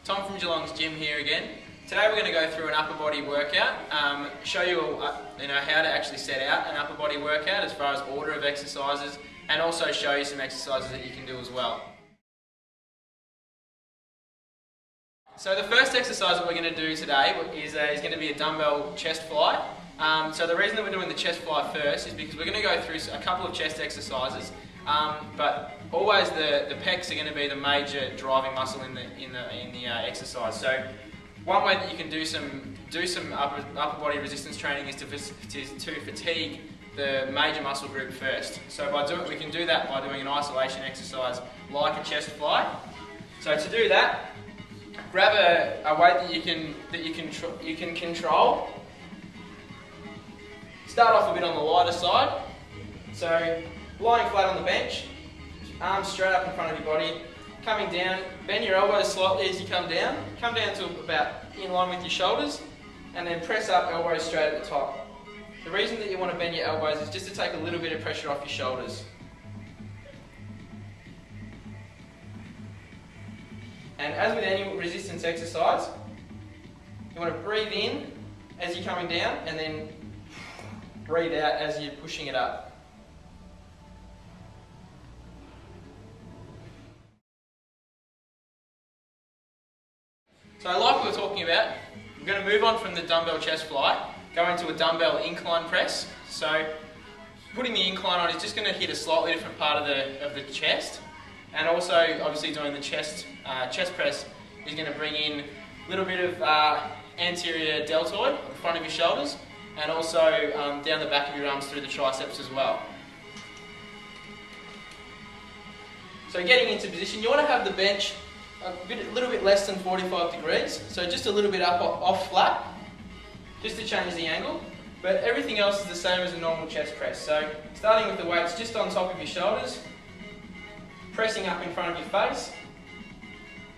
Tom from Geelong's gym here again. Today we're going to go through an upper body workout, show you, how to actually set out an upper body workout as far as order of exercises, and also show you some exercises that you can do as well. So the first exercise that we're going to do today is going to be a Dumbell Chest Fly. So the reason that we're doing the chest fly first is because we're going to go through a couple of chest exercises, but always the pecs are going to be the major driving muscle in the exercise. So one way that you can do some upper body resistance training is to fatigue the major muscle group first. So we can do that by doing an isolation exercise like a chest fly. So to do that, grab a weight that you can control. Start off a bit on the lighter side. So lying flat on the bench, arms straight up in front of your body, coming down, bend your elbows slightly as you come down to about in line with your shoulders, and then press up, elbows straight at the top. The reason that you want to bend your elbows is just to take a little bit of pressure off your shoulders. And as with any resistance exercise, you want to breathe in as you're coming down, and then breathe out as you're pushing it up. So like we were talking about, we're going to move on from the Dumbell Chest Fly, go into a dumbbell incline press. So putting the incline on is just going to hit a slightly different part of the chest, and also obviously doing the chest press is going to bring in a little bit of anterior deltoid on the front of your shoulders, and also down the back of your arms through the triceps as well. So getting into position, you want to have the bench a little bit less than 45 degrees, so just a little bit up off flat, just to change the angle, but everything else is the same as a normal chest press. So starting with the weights just on top of your shoulders, pressing up in front of your face,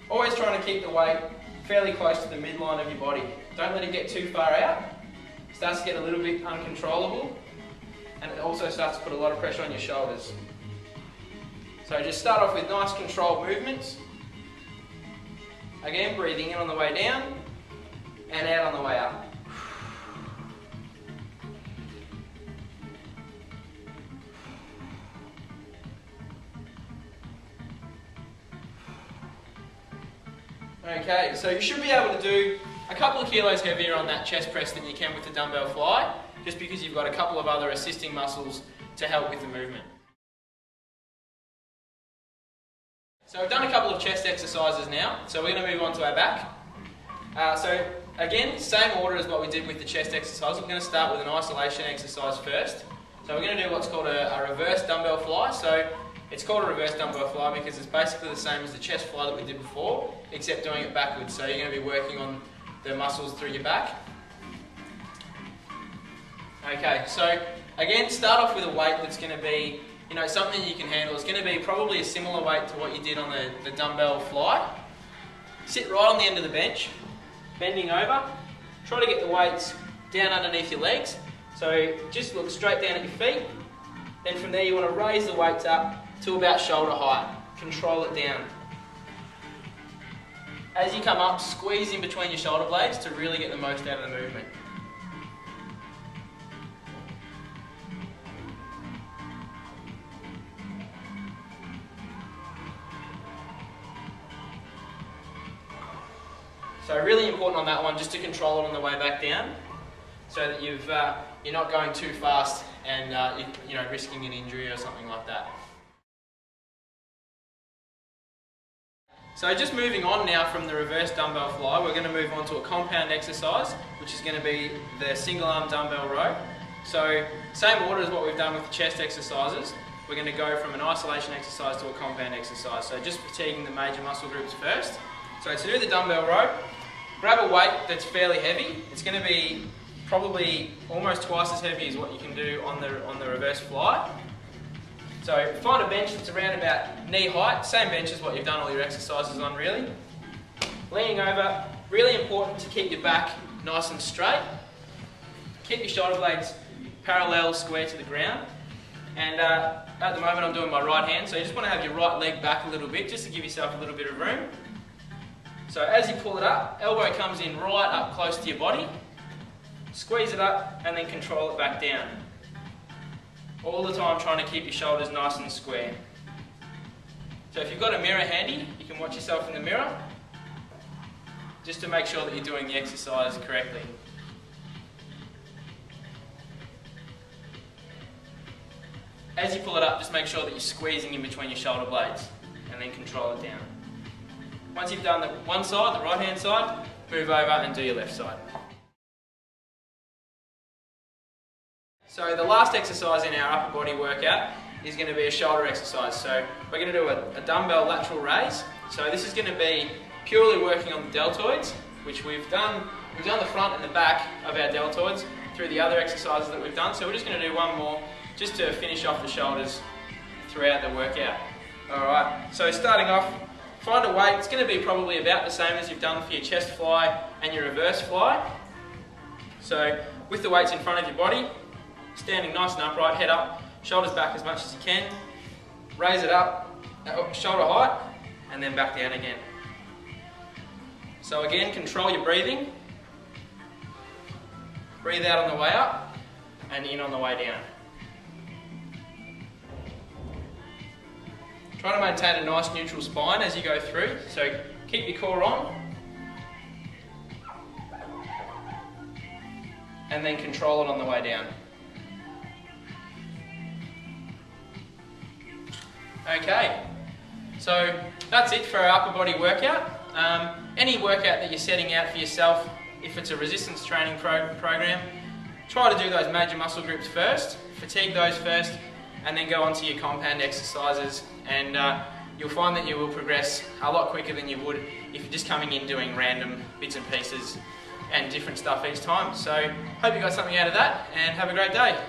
always trying to keep the weight fairly close to the midline of your body. Don't let it get too far out. It starts to get a little bit uncontrollable, and it also starts to put a lot of pressure on your shoulders. So just start off with nice controlled movements. Again, breathing in on the way down and out on the way up. Okay, so you should be able to do a couple of kilos heavier on that chest press than you can with the Dumbell Fly, just because you've got a couple of other assisting muscles to help with the movement. So we've done a couple of chest exercises now, so we're going to move on to our back. So again, same order as what we did with the chest exercise. We're going to start with an isolation exercise first. So we're going to do what's called a reverse dumbbell fly. So it's called a reverse dumbbell fly because it's basically the same as the chest fly that we did before, except doing it backwards. So you're going to be working on the muscles through your back. Okay, so again, start off with a weight that's going to be something you can handle. It's going to be probably a similar weight to what you did on the Dumbell Fly. Sit right on the end of the bench, bending over. Try to get the weights down underneath your legs. So just look straight down at your feet. Then from there you want to raise the weights up to about shoulder height. Control it down. As you come up, squeeze in between your shoulder blades to really get the most out of the movement. So really important on that one, just to control it on the way back down, so that you're not going too fast and risking an injury or something like that. So just moving on now from the reverse dumbbell fly, we're going to move on to a compound exercise, which is going to be the single arm dumbbell row. So same order as what we've done with the chest exercises. We're going to go from an isolation exercise to a compound exercise. So just fatiguing the major muscle groups first. So to do the dumbbell row, grab a weight that's fairly heavy. It's going to be probably almost twice as heavy as what you can do on the reverse fly. So find a bench that's around about knee height, same bench as what you've done all your exercises on really. Leaning over, really important to keep your back nice and straight. Keep your shoulder blades parallel, square to the ground. And at the moment I'm doing my right hand, so you just want to have your right leg back a little bit just to give yourself a little bit of room. So as you pull it up, elbow comes in right up close to your body, squeeze it up and then control it back down. All the time trying to keep your shoulders nice and square. So if you've got a mirror handy, you can watch yourself in the mirror, just to make sure that you're doing the exercise correctly. As you pull it up, just make sure that you're squeezing in between your shoulder blades and then control it down. Once you've done the one side, the right hand side, move over and do your left side. So the last exercise in our upper body workout is going to be a shoulder exercise. So we're going to do a dumbbell lateral raise. So this is going to be purely working on the deltoids, which we've done the front and the back of our deltoids through the other exercises that we've done. So we're just going to do one more just to finish off the shoulders throughout the workout. Alright, so starting off, find a weight. It's going to be probably about the same as you've done for your chest fly and your reverse fly. So with the weights in front of your body, standing nice and upright, head up, shoulders back as much as you can, raise it up, shoulder height, and then back down again. So again, control your breathing. Breathe out on the way up and in on the way down. Try to maintain a nice neutral spine as you go through, so keep your core on and then control it on the way down. Okay, so that's it for our upper body workout. Any workout that you're setting out for yourself, if it's a resistance training program, try to do those major muscle groups first, fatigue those first, and then go on to your compound exercises, and you'll find that you will progress a lot quicker than you would if you're just coming in doing random bits and pieces and different stuff each time. So hope you got something out of that, and have a great day.